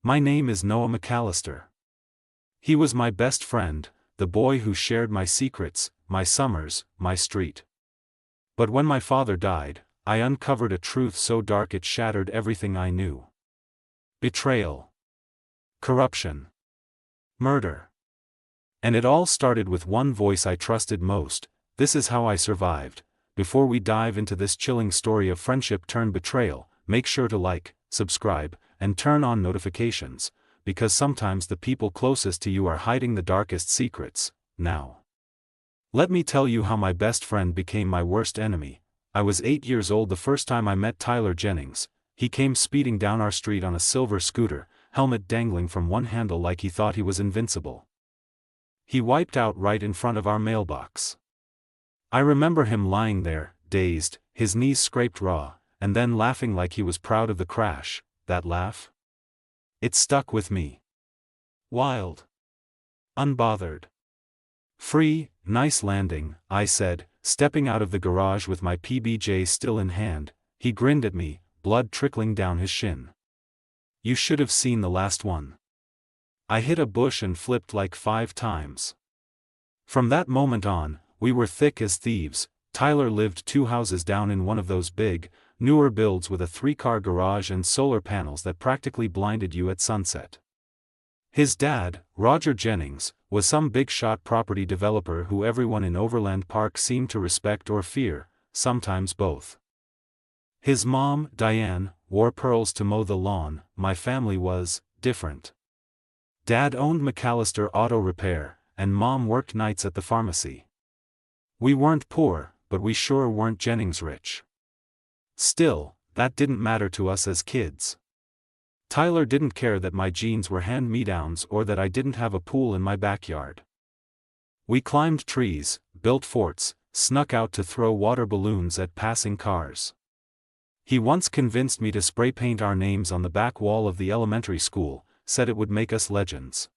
My name is Noah McAllister. He was my best friend, the boy who shared my secrets, my summers, my street. But when my father died, I uncovered a truth so dark it shattered everything I knew. Betrayal. Corruption. Murder. And it all started with one voice I trusted most. This is how I survived. Before we dive into this chilling story of friendship turned betrayal, make sure to like, subscribe, and turn on notifications, because sometimes the people closest to you are hiding the darkest secrets. Now, let me tell you how my best friend became my worst enemy. I was 8 years old the first time I met Tyler Jennings. He came speeding down our street on a silver scooter, helmet dangling from one handle like he thought he was invincible. He wiped out right in front of our mailbox. I remember him lying there, dazed, his knees scraped raw, and then laughing like he was proud of the crash. That laugh? It stuck with me. Wild. Unbothered. Free, nice landing, I said, stepping out of the garage with my PBJ still in hand. He grinned at me, blood trickling down his shin. You should have seen the last one. I hit a bush and flipped like 5 times. From that moment on, we were thick as thieves. Tyler lived 2 houses down in one of those big, newer builds with a 3-car garage and solar panels that practically blinded you at sunset. His dad, Roger Jennings, was some big-shot property developer who everyone in Overland Park seemed to respect or fear, sometimes both. His mom, Diane, wore pearls to mow the lawn. My family was different. Dad owned McAllister Auto Repair, and Mom worked nights at the pharmacy. We weren't poor, but we sure weren't Jennings rich. Still, that didn't matter to us as kids. Tyler didn't care that my jeans were hand-me-downs or that I didn't have a pool in my backyard. We climbed trees, built forts, snuck out to throw water balloons at passing cars. He once convinced me to spray paint our names on the back wall of the elementary school, said it would make us legends.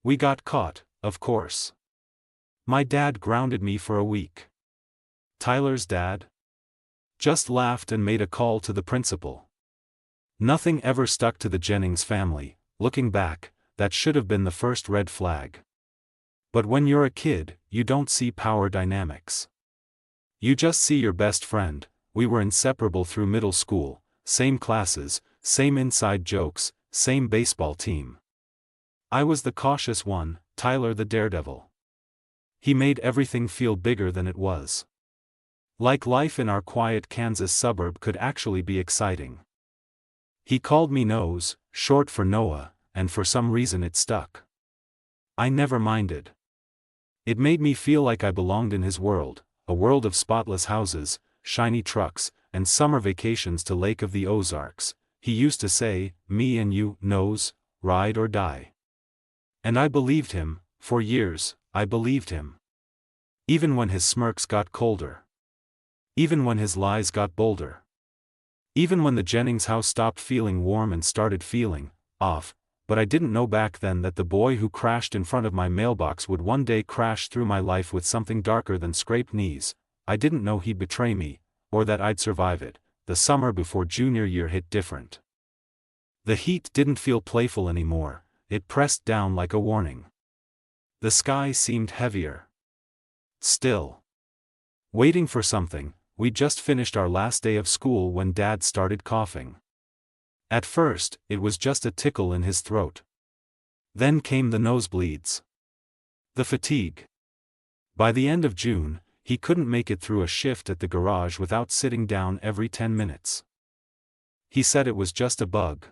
We got caught, of course. My dad grounded me for a week. Tyler's dad just laughed and made a call to the principal. Nothing ever stuck to the Jennings family. Looking back, that should have been the first red flag. But when you're a kid, you don't see power dynamics. You just see your best friend. We were inseparable through middle school, same classes, same inside jokes, same baseball team. I was the cautious one, Tyler the daredevil. He made everything feel bigger than it was. Like life in our quiet Kansas suburb could actually be exciting. He called me Nose, short for Noah, and for some reason it stuck. I never minded. It made me feel like I belonged in his world, a world of spotless houses, shiny trucks, and summer vacations to Lake of the Ozarks. He used to say, "Me and you, Nose, ride or die." And I believed him. For years, I believed him. Even when his smirks got colder. Even when his lies got bolder. Even when the Jennings house stopped feeling warm and started feeling off. But I didn't know back then that the boy who crashed in front of my mailbox would one day crash through my life with something darker than scraped knees. I didn't know he'd betray me, or that I'd survive it. The summer before junior year hit different. The heat didn't feel playful anymore, it pressed down like a warning. The sky seemed heavier. Still. Waiting for something. We just finished our last day of school when Dad started coughing. At first, it was just a tickle in his throat. Then came the nosebleeds. The fatigue. By the end of June, he couldn't make it through a shift at the garage without sitting down every 10 minutes. He said it was just a bug.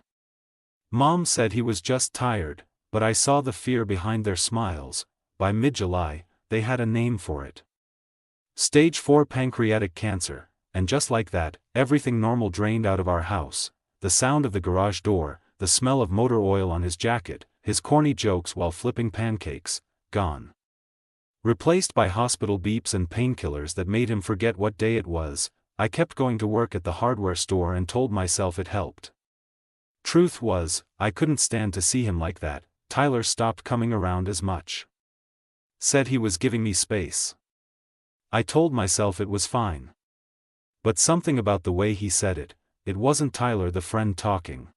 Mom said he was just tired, but I saw the fear behind their smiles. By mid-July, they had a name for it. Stage 4 pancreatic cancer, and just like that, everything normal drained out of our house. The sound of the garage door, the smell of motor oil on his jacket, his corny jokes while flipping pancakes, gone. Replaced by hospital beeps and painkillers that made him forget what day it was. I kept going to work at the hardware store and told myself it helped. Truth was, I couldn't stand to see him like that. Tyler stopped coming around as much. Said he was giving me space. I told myself it was fine. But something about the way he said it, it wasn't Tyler the friend talking.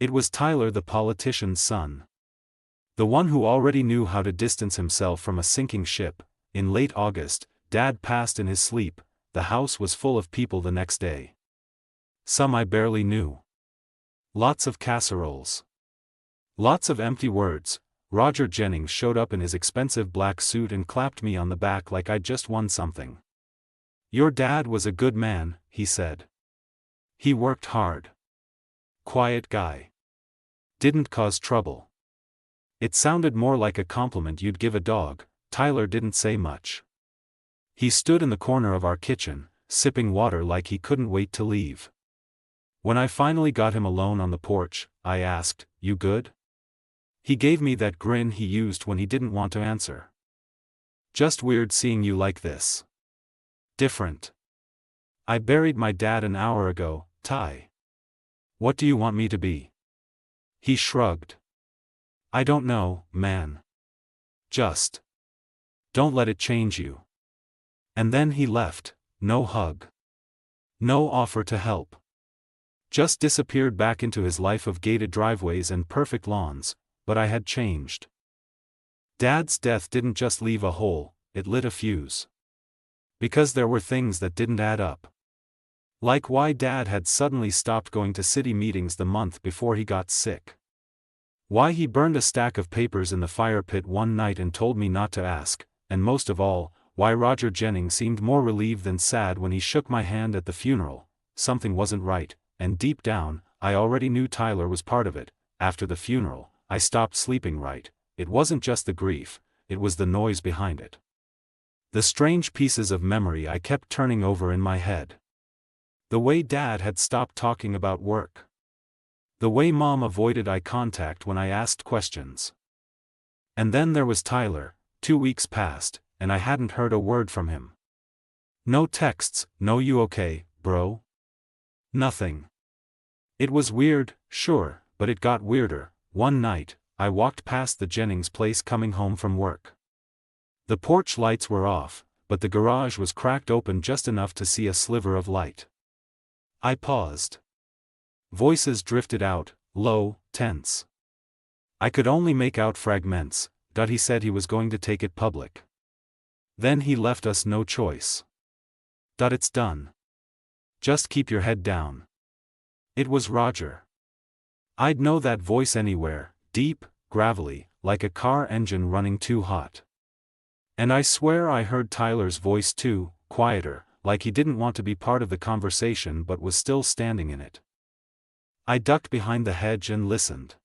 It was Tyler, the politician's son. The one who already knew how to distance himself from a sinking ship. In late August, Dad passed in his sleep. The house was full of people the next day. Some I barely knew. Lots of casseroles. Lots of empty words. Roger Jennings showed up in his expensive black suit and clapped me on the back like I'd just won something. "Your dad was a good man," he said. "He worked hard. Quiet guy. Didn't cause trouble." It sounded more like a compliment you'd give a dog. Tyler didn't say much. He stood in the corner of our kitchen, sipping water like he couldn't wait to leave. When I finally got him alone on the porch, I asked, "You good?" He gave me that grin he used when he didn't want to answer. "Just weird seeing you like this. Different. I buried my dad an hour ago, Ty. What do you want me to be?" He shrugged. "I don't know, man. Just don't let it change you." And then he left. No hug. No offer to help. Just disappeared back into his life of gated driveways and perfect lawns. But I had changed. Dad's death didn't just leave a hole, it lit a fuse. Because there were things that didn't add up. Like why Dad had suddenly stopped going to city meetings the month before he got sick. Why he burned a stack of papers in the fire pit one night and told me not to ask, and most of all, why Roger Jennings seemed more relieved than sad when he shook my hand at the funeral. Something wasn't right, and deep down, I already knew Tyler was part of it. After the funeral, I stopped sleeping right. It wasn't just the grief, it was the noise behind it. The strange pieces of memory I kept turning over in my head. The way Dad had stopped talking about work. The way Mom avoided eye contact when I asked questions. And then there was Tyler. 2 weeks passed, and I hadn't heard a word from him. No texts, no "you okay, bro?" Nothing. It was weird, sure, but it got weirder. One night, I walked past the Jennings place coming home from work. The porch lights were off, but the garage was cracked open just enough to see a sliver of light. I paused. Voices drifted out, low, tense. I could only make out fragments. He said he was going to take it public. Then he left us no choice. It's done. Just keep your head down. It was Roger. I'd know that voice anywhere, deep, gravelly, like a car engine running too hot. And I swear I heard Tyler's voice too, quieter, like he didn't want to be part of the conversation but was still standing in it. I ducked behind the hedge and listened.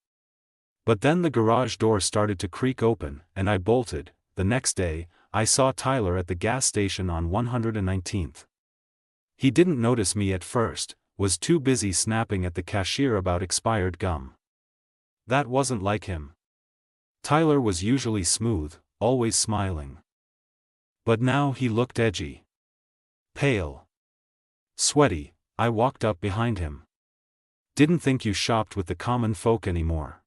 But then the garage door started to creak open, and I bolted. The next day, I saw Tyler at the gas station on 119th. He didn't notice me at first, was too busy snapping at the cashier about expired gum. That wasn't like him. Tyler was usually smooth, always smiling. But now he looked edgy. Pale. Sweaty. I walked up behind him. "Didn't think you shopped with the common folk anymore."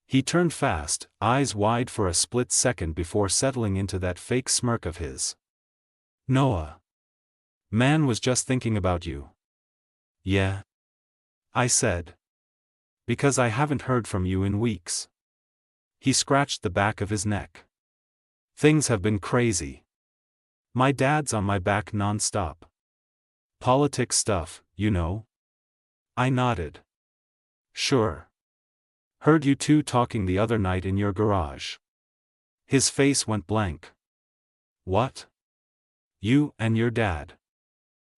He turned fast, eyes wide for a split second before settling into that fake smirk of his. "Noah. Man was just thinking about you." "Yeah?" I said. "Because I haven't heard from you in weeks." He scratched the back of his neck. "Things have been crazy. My dad's on my back non-stop. Politics stuff, you know?" I nodded. "Sure. Heard you two talking the other night in your garage." His face went blank. "What? You and your dad?"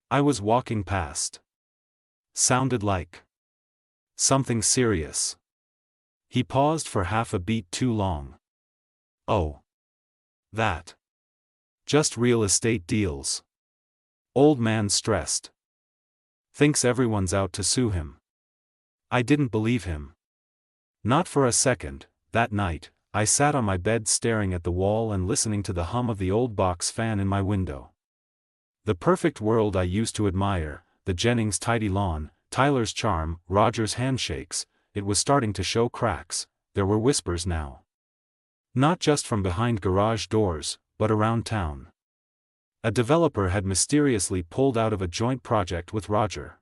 I was walking past. Sounded like something serious. He paused for half a beat too long. "Oh. That. Just real estate deals." Old man stressed. "Thinks everyone's out to sue him." I didn't believe him. Not for a second. That night, I sat on my bed staring at the wall and listening to the hum of the old box fan in my window. The perfect world I used to admire, the Jennings' tidy lawn, Tyler's charm, Roger's handshakes, it was starting to show cracks. There were whispers now. Not just from behind garage doors, but around town. A developer had mysteriously pulled out of a joint project with Roger.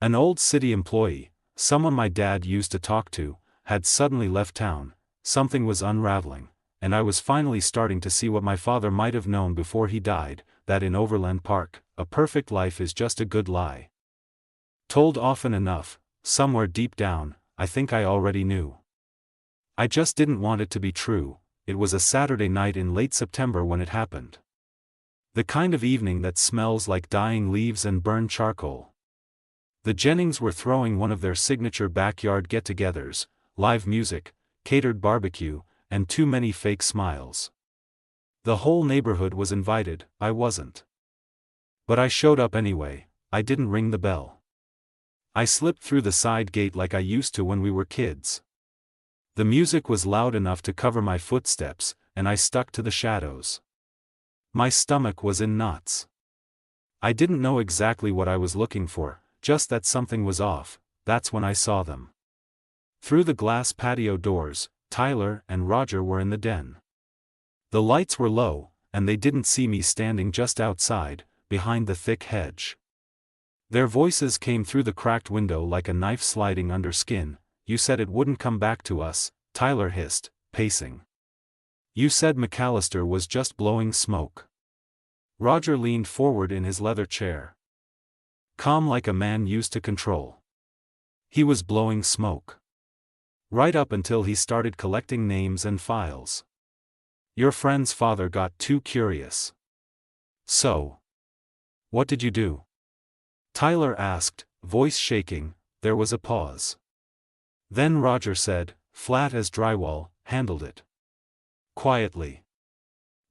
An old city employee, someone my dad used to talk to, had suddenly left town. Something was unraveling, and I was finally starting to see what my father might have known before he died, that in Overland Park, a perfect life is just a good lie. Told often enough, somewhere deep down, I think I already knew. I just didn't want it to be true. It was a Saturday night in late September when it happened. The kind of evening that smells like dying leaves and burned charcoal. The Jennings were throwing one of their signature backyard get-togethers, live music, catered barbecue, and too many fake smiles. The whole neighborhood was invited, I wasn't. But I showed up anyway. I didn't ring the bell. I slipped through the side gate like I used to when we were kids. The music was loud enough to cover my footsteps, and I stuck to the shadows. My stomach was in knots. I didn't know exactly what I was looking for, just that something was off. That's when I saw them. Through the glass patio doors, Tyler and Roger were in the den. The lights were low, and they didn't see me standing just outside, behind the thick hedge. Their voices came through the cracked window like a knife sliding under skin. "You said it wouldn't come back to us," Tyler hissed, pacing. "You said McAllister was just blowing smoke." Roger leaned forward in his leather chair, calm like a man used to control. He was blowing smoke. Right up until he started collecting names and files. Your friend's father got too curious. "So, what did you do?" Tyler asked, voice shaking. There was a pause. Then Roger said, flat as drywall, "Handled it." Quietly.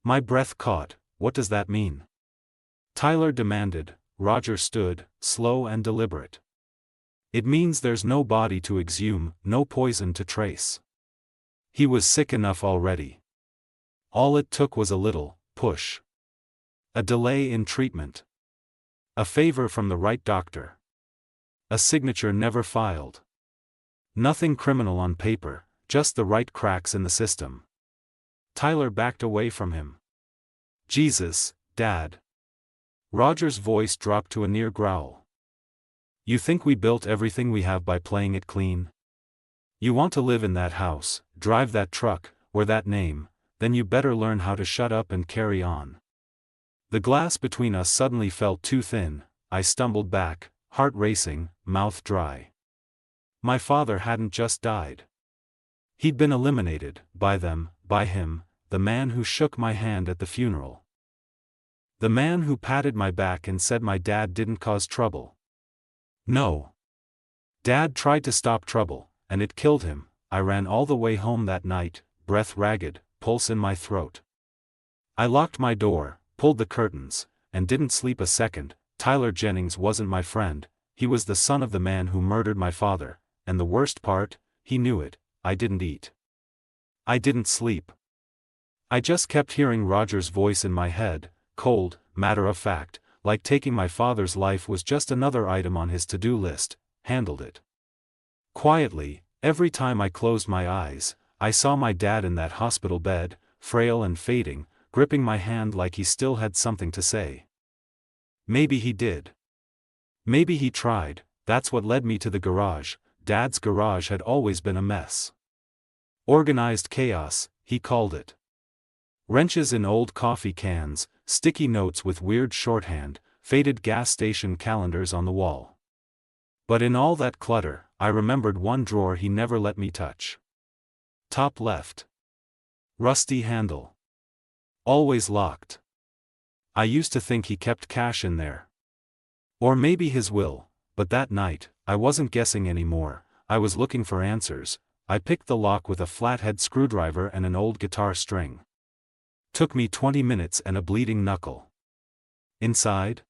My breath caught. "What does that mean?" Tyler demanded. Roger stood, slow and deliberate. "It means there's no body to exhume, no poison to trace. He was sick enough already. All it took was a little push. A delay in treatment. A favor from the right doctor. A signature never filed. Nothing criminal on paper, just the right cracks in the system." Tyler backed away from him. "Jesus, Dad." Roger's voice dropped to a near growl. "You think we built everything we have by playing it clean? You want to live in that house, drive that truck, wear that name, then you better learn how to shut up and carry on." The glass between us suddenly felt too thin. I stumbled back, heart racing, mouth dry. My father hadn't just died. He'd been eliminated, by them, by him, the man who shook my hand at the funeral. The man who patted my back and said my dad didn't cause trouble. No. Dad tried to stop trouble, and it killed him. I ran all the way home that night, breath ragged, pulse in my throat. I locked my door, pulled the curtains, and didn't sleep a second. Tyler Jennings wasn't my friend. He was the son of the man who murdered my father, and the worst part, he knew it. I didn't eat. I didn't sleep. I just kept hearing Roger's voice in my head, cold, matter of fact, like taking my father's life was just another item on his to-do list. Handled it. Quietly, every time I closed my eyes, I saw my dad in that hospital bed, frail and fading, gripping my hand like he still had something to say. Maybe he did. Maybe he tried. That's what led me to the garage. Dad's garage had always been a mess. Organized chaos, he called it. Wrenches in old coffee cans, sticky notes with weird shorthand, faded gas station calendars on the wall. But in all that clutter, I remembered one drawer he never let me touch. Top left. Rusty handle. Always locked. I used to think he kept cash in there. Or maybe his will, but that night, I wasn't guessing anymore. I was looking for answers. I picked the lock with a flathead screwdriver and an old guitar string. Took me 20 minutes and a bleeding knuckle. Inside?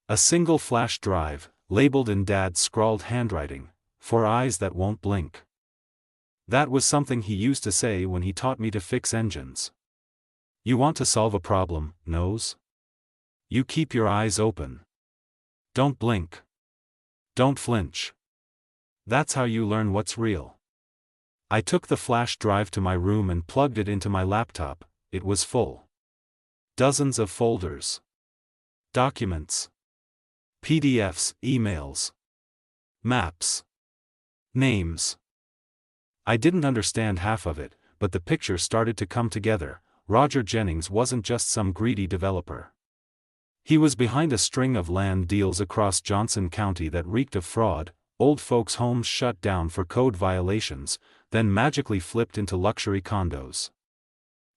A single flash drive, labeled in Dad's scrawled handwriting, "For eyes that won't blink." That was something he used to say when he taught me to fix engines. You want to solve a problem, nose? You keep your eyes open. Don't blink. Don't flinch. That's how you learn what's real. I took the flash drive to my room and plugged it into my laptop. It was full. Dozens of folders. Documents. PDFs, emails. Maps. Names. I didn't understand half of it, but the picture started to come together. Roger Jennings wasn't just some greedy developer. He was behind a string of land deals across Johnson County that reeked of fraud, old folks' homes shut down for code violations, then magically flipped into luxury condos.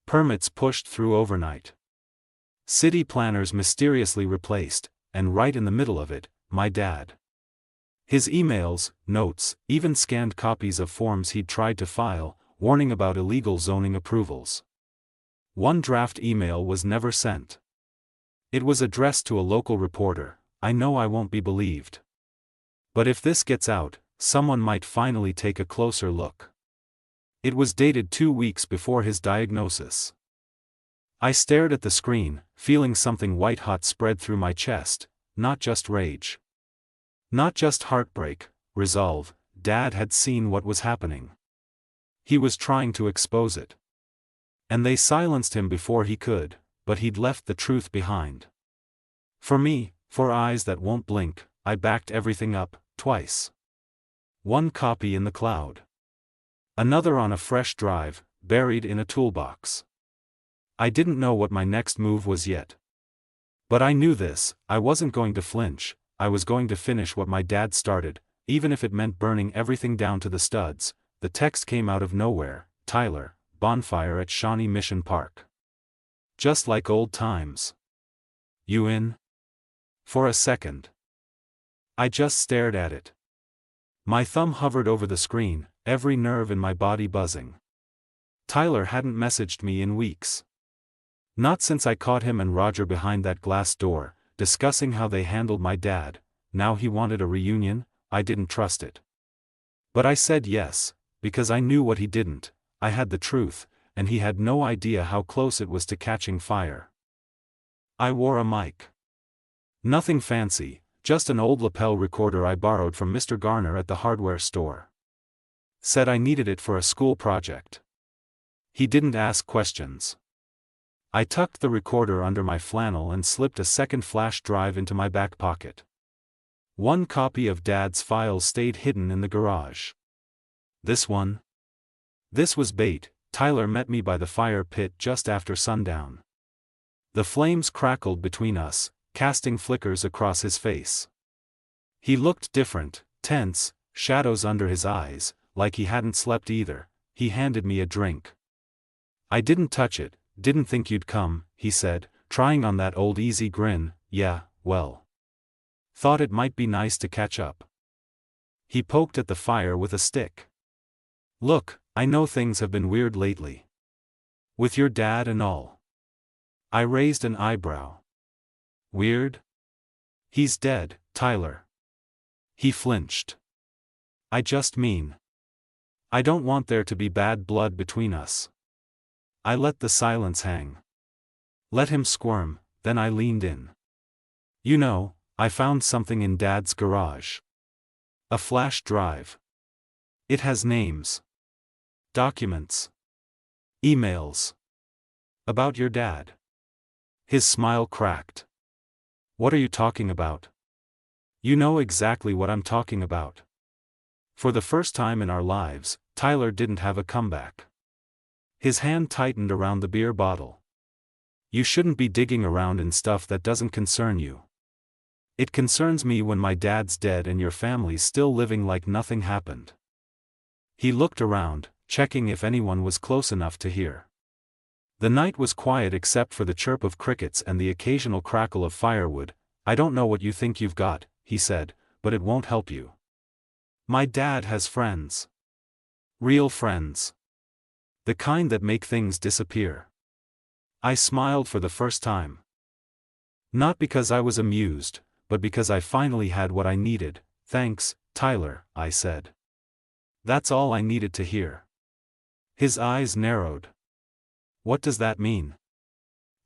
Permits pushed through overnight. City planners mysteriously replaced, and right in the middle of it, my dad. His emails, notes, even scanned copies of forms he'd tried to file, warning about illegal zoning approvals. One draft email was never sent. It was addressed to a local reporter. I know I won't be believed. But if this gets out, someone might finally take a closer look. It was dated 2 weeks before his diagnosis. I stared at the screen, feeling something white-hot spread through my chest, not just rage. Not just heartbreak, resolve. Dad had seen what was happening. He was trying to expose it. And they silenced him before he could, but he'd left the truth behind. For me, for eyes that won't blink, I backed everything up, twice. One copy in the cloud. Another on a fresh drive, buried in a toolbox. I didn't know what my next move was yet. But I knew this: I wasn't going to flinch. I was going to finish what my dad started, even if it meant burning everything down to the studs. The text came out of nowhere: Tyler, bonfire at Shawnee Mission Park. Just like old times. You in? For a second. I just stared at it. My thumb hovered over the screen, every nerve in my body buzzing. Tyler hadn't messaged me in weeks. Not since I caught him and Roger behind that glass door, discussing how they handled my dad. Now he wanted a reunion. I didn't trust it. But I said yes, because I knew what he didn't. I had the truth, and he had no idea how close it was to catching fire. I wore a mic. Nothing fancy, just an old lapel recorder I borrowed from Mr. Garner at the hardware store. Said I needed it for a school project. He didn't ask questions. I tucked the recorder under my flannel and slipped a second flash drive into my back pocket. One copy of Dad's files stayed hidden in the garage. This one? This was bait. Tyler met me by the fire pit just after sundown. The flames crackled between us, casting flickers across his face. He looked different, tense, shadows under his eyes, like he hadn't slept either. He handed me a drink. I didn't touch it. Didn't think you'd come, he said, trying on that old easy grin. Yeah, well. Thought it might be nice to catch up. He poked at the fire with a stick. Look, I know things have been weird lately. With your dad and all. I raised an eyebrow. Weird? He's dead, Tyler. He flinched. I just mean. I don't want there to be bad blood between us. I let the silence hang. Let him squirm, then I leaned in. You know, I found something in Dad's garage. A flash drive. It has names. Documents. Emails. About your dad. His smile cracked. What are you talking about? You know exactly what I'm talking about. For the first time in our lives, Tyler didn't have a comeback. His hand tightened around the beer bottle. You shouldn't be digging around in stuff that doesn't concern you. It concerns me when my dad's dead and your family's still living like nothing happened. He looked around, checking if anyone was close enough to hear. The night was quiet except for the chirp of crickets and the occasional crackle of firewood. I don't know what you think you've got, he said, but it won't help you. My dad has friends. Real friends. The kind that make things disappear. I smiled for the first time. Not because I was amused, but because I finally had what I needed. Thanks, Tyler, I said. That's all I needed to hear. His eyes narrowed. What does that mean?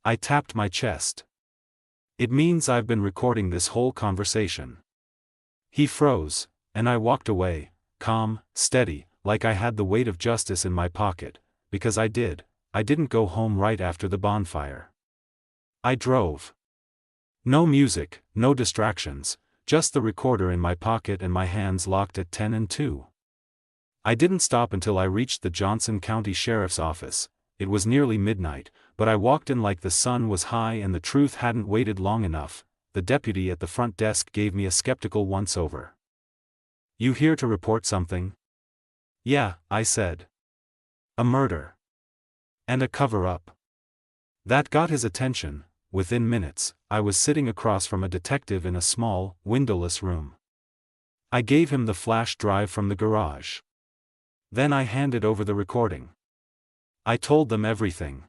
I tapped my chest. It means I've been recording this whole conversation. He froze, and I walked away, calm, steady, like I had the weight of justice in my pocket. Because I didn't go home right after the bonfire. I drove. No music, no distractions, just the recorder in my pocket and my hands locked at 10 and 2. I didn't stop until I reached the Johnson County Sheriff's Office. It was nearly midnight, but I walked in like the sun was high and the truth hadn't waited long enough. The deputy at the front desk gave me a skeptical once-over. "You here to report something?" "Yeah," I said. "A murder. And a cover-up." That got his attention. Within minutes, I was sitting across from a detective in a small, windowless room. I gave him the flash drive from the garage. Then I handed over the recording. I told them everything.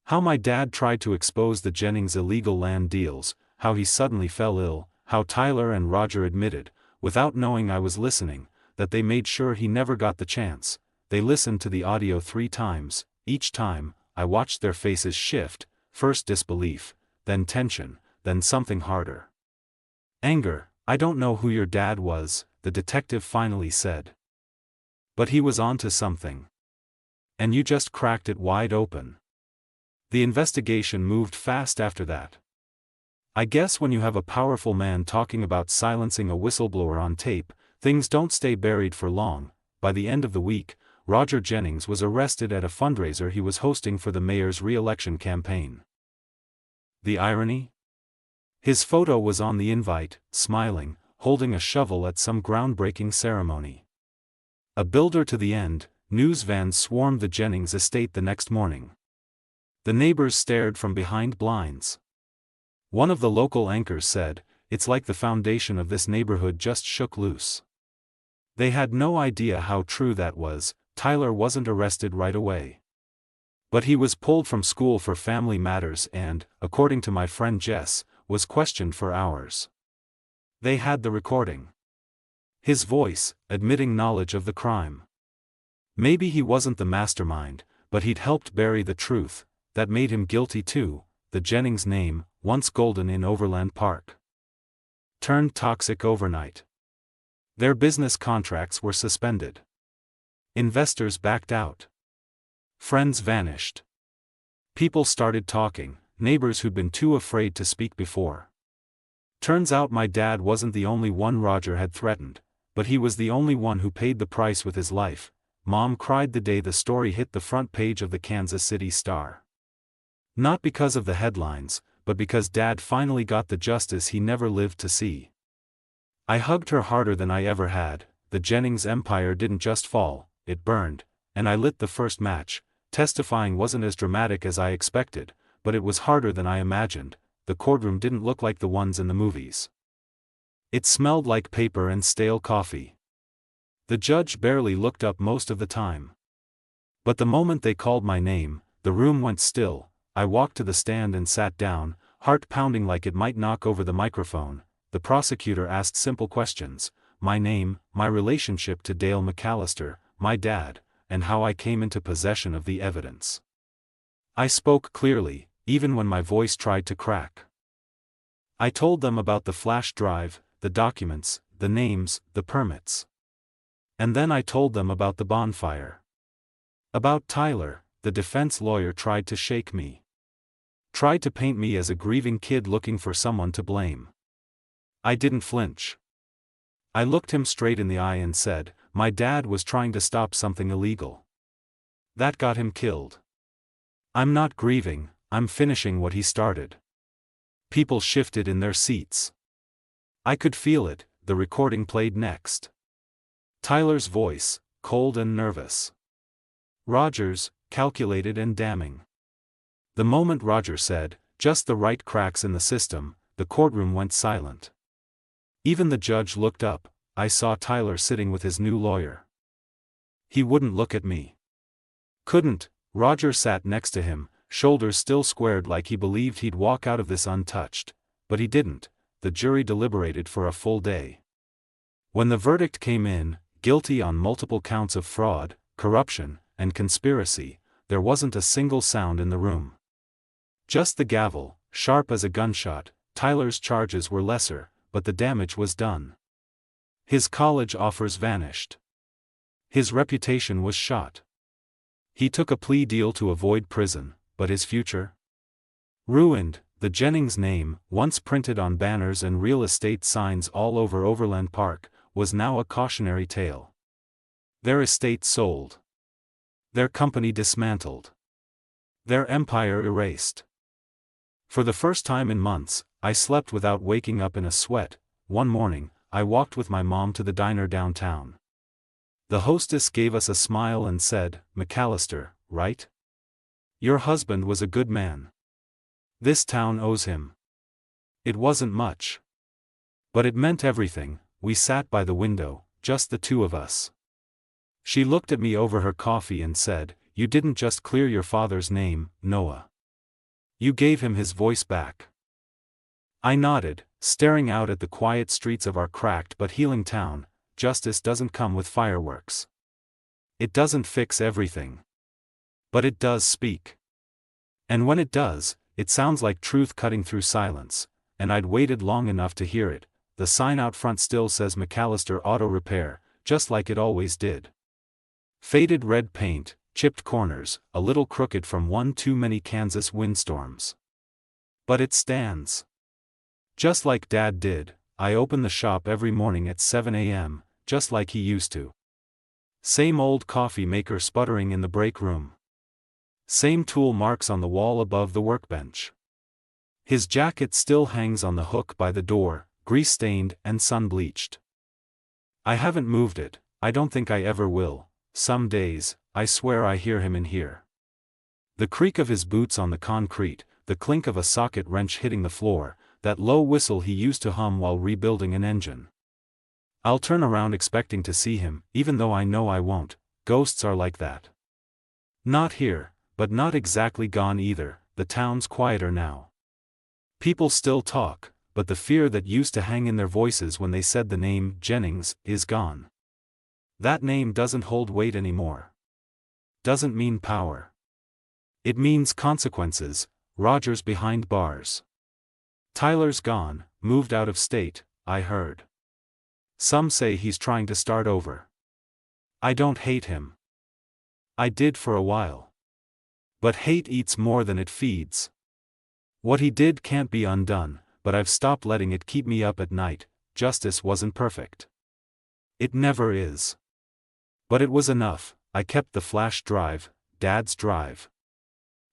How my dad tried to expose the Jennings illegal land deals, how he suddenly fell ill, how Tyler and Roger admitted, without knowing I was listening, that they made sure he never got the chance. They listened to the audio 3 times. Each time, I watched their faces shift, first disbelief, then tension, then something harder. "Anger. I don't know who your dad was," the detective finally said. "But he was onto something. And you just cracked it wide open." The investigation moved fast after that. I guess when you have a powerful man talking about silencing a whistleblower on tape, things don't stay buried for long. By the end of the week, Roger Jennings was arrested at a fundraiser he was hosting for the mayor's re-election campaign. The irony? His photo was on the invite, smiling, holding a shovel at some groundbreaking ceremony. A builder to the end, news vans swarmed the Jennings estate the next morning. The neighbors stared from behind blinds. One of the local anchors said, "It's like the foundation of this neighborhood just shook loose." They had no idea how true that was. Tyler wasn't arrested right away. But he was pulled from school for family matters and, according to my friend Jess, was questioned for hours. They had the recording. His voice, admitting knowledge of the crime. Maybe he wasn't the mastermind, but he'd helped bury the truth. That made him guilty too. The Jennings name, once golden in Overland Park, turned toxic overnight. Their business contracts were suspended. Investors backed out. Friends vanished. People started talking, neighbors who'd been too afraid to speak before. Turns out my dad wasn't the only one Roger had threatened, but he was the only one who paid the price with his life. Mom cried the day the story hit the front page of the Kansas City Star. Not because of the headlines, but because Dad finally got the justice he never lived to see. I hugged her harder than I ever had. The Jennings empire didn't just fall, it burned, and I lit the first match. Testifying wasn't as dramatic as I expected, but it was harder than I imagined. The courtroom didn't look like the ones in the movies. It smelled like paper and stale coffee. The judge barely looked up most of the time. But the moment they called my name, the room went still. I walked to the stand and sat down, heart pounding like it might knock over the microphone. The prosecutor asked simple questions: my name, my relationship to Dale McAllister, my dad, and how I came into possession of the evidence. I spoke clearly, even when my voice tried to crack. I told them about the flash drive, the documents, the names, the permits. And then I told them about the bonfire. About Tyler. The defense lawyer tried to shake me. Tried to paint me as a grieving kid looking for someone to blame. I didn't flinch. I looked him straight in the eye and said, "My dad was trying to stop something illegal. That got him killed. I'm not grieving, I'm finishing what he started." People shifted in their seats. I could feel it. The recording played next. Tyler's voice, cold and nervous. Roger's, calculated and damning. The moment Roger said, "Just the right cracks in the system," the courtroom went silent. Even the judge looked up. I saw Tyler sitting with his new lawyer. He wouldn't look at me. Couldn't. Roger sat next to him, shoulders still squared like he believed he'd walk out of this untouched. But he didn't. The jury deliberated for a full day. When the verdict came in, guilty on multiple counts of fraud, corruption, and conspiracy, there wasn't a single sound in the room. Just the gavel, sharp as a gunshot. Tyler's charges were lesser, but the damage was done. His college offers vanished. His reputation was shot. He took a plea deal to avoid prison, but his future? Ruined. The Jennings name, once printed on banners and real estate signs all over Overland Park, was now a cautionary tale. Their estate sold. Their company dismantled. Their empire erased. For the first time in months, I slept without waking up in a sweat. One morning, I walked with my mom to the diner downtown. The hostess gave us a smile and said, "McAllister, right? Your husband was a good man. This town owes him." It wasn't much. But it meant everything. We sat by the window, just the two of us. She looked at me over her coffee and said, "You didn't just clear your father's name, Noah. You gave him his voice back." I nodded, staring out at the quiet streets of our cracked but healing town. Justice doesn't come with fireworks. It doesn't fix everything. But it does speak. And when it does, it sounds like truth cutting through silence, and I'd waited long enough to hear it. The sign out front still says McAllister Auto Repair, just like it always did. Faded red paint, chipped corners, a little crooked from one too many Kansas windstorms. But it stands. Just like Dad did. I open the shop every morning at 7 a.m., just like he used to. Same old coffee maker sputtering in the break room. Same tool marks on the wall above the workbench. His jacket still hangs on the hook by the door, grease-stained and sun-bleached. I haven't moved it. I don't think I ever will. Some days, I swear I hear him in here. The creak of his boots on the concrete, the clink of a socket wrench hitting the floor, that low whistle he used to hum while rebuilding an engine. I'll turn around expecting to see him, even though I know I won't. Ghosts are like that. Not here, but not exactly gone either. The town's quieter now. People still talk, but the fear that used to hang in their voices when they said the name Jennings is gone. That name doesn't hold weight anymore. Doesn't mean power. It means consequences. Roger's behind bars. Tyler's gone, moved out of state, I heard. Some say he's trying to start over. I don't hate him. I did for a while. But hate eats more than it feeds. What he did can't be undone, but I've stopped letting it keep me up at night. Justice wasn't perfect. It never is. But it was enough. I kept the flash drive, Dad's drive.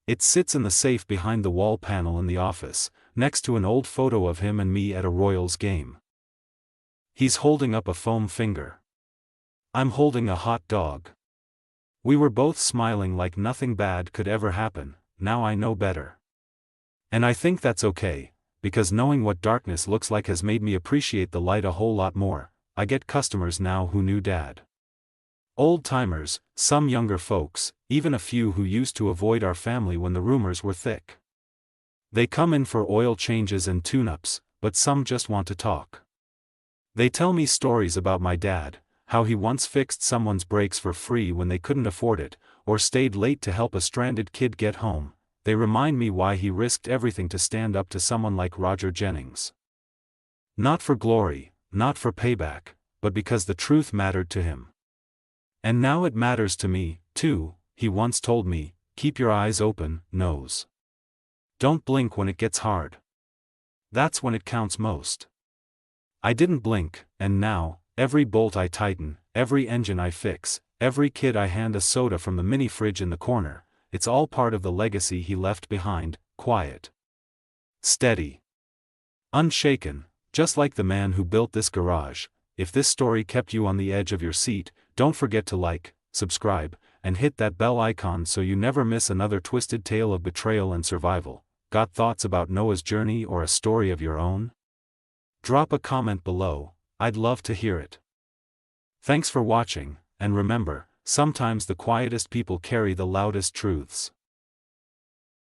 It sits in the safe behind the wall panel in the office, next to an old photo of him and me at a Royals game. He's holding up a foam finger. I'm holding a hot dog. We were both smiling like nothing bad could ever happen. Now I know better. And I think that's okay, because knowing what darkness looks like has made me appreciate the light a whole lot more. I get customers now who knew Dad. Old-timers, some younger folks, even a few who used to avoid our family when the rumors were thick. They come in for oil changes and tune-ups, but some just want to talk. They tell me stories about my dad, how he once fixed someone's brakes for free when they couldn't afford it, or stayed late to help a stranded kid get home. They remind me why he risked everything to stand up to someone like Roger Jennings. Not for glory, not for payback, but because the truth mattered to him. And now it matters to me, too. He once told me, "Keep your eyes open, nose. Don't blink when it gets hard. That's when it counts most." I didn't blink, and now, every bolt I tighten, every engine I fix, every kid I hand a soda from the mini fridge in the corner, it's all part of the legacy he left behind. Quiet. Steady. Unshaken, just like the man who built this garage. If this story kept you on the edge of your seat, don't forget to like, subscribe, and hit that bell icon so you never miss another twisted tale of betrayal and survival. Got thoughts about Noah's journey or a story of your own? Drop a comment below. I'd love to hear it. Thanks for watching, and remember, sometimes the quietest people carry the loudest truths.